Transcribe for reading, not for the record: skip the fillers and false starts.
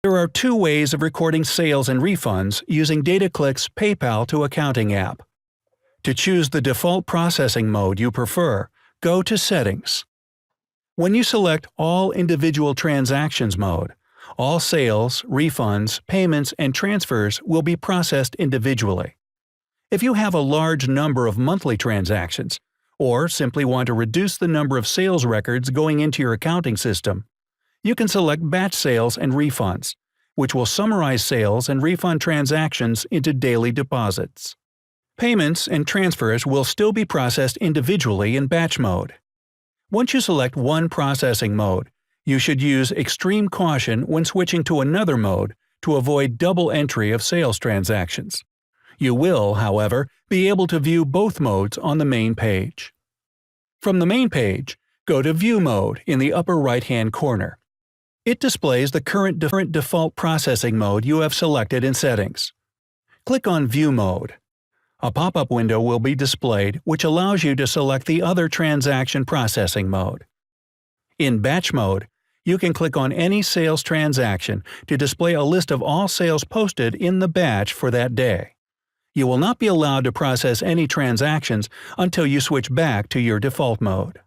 There are two ways of recording sales and refunds using DATAQLICK's PayPal to Accounting app. To choose the default processing mode you prefer, go to Settings. When you select All Individual Transactions mode, all sales, refunds, payments, and transfers will be processed individually. If you have a large number of monthly transactions, or simply want to reduce the number of sales records going into your accounting system, you can select Batch Sales and Refunds, which will summarize sales and refund transactions into daily deposits. Payments and transfers will still be processed individually in batch mode. Once you select one processing mode, you should use extreme caution when switching to another mode to avoid double entry of sales transactions. You will, however, be able to view both modes on the main page. From the main page, go to View Mode in the upper right-hand corner. It displays the current default processing mode you have selected in Settings. Click on View Mode. A pop-up window will be displayed which allows you to select the other transaction processing mode. In Batch Mode, you can click on any sales transaction to display a list of all sales posted in the batch for that day. You will not be allowed to process any transactions until you switch back to your default mode.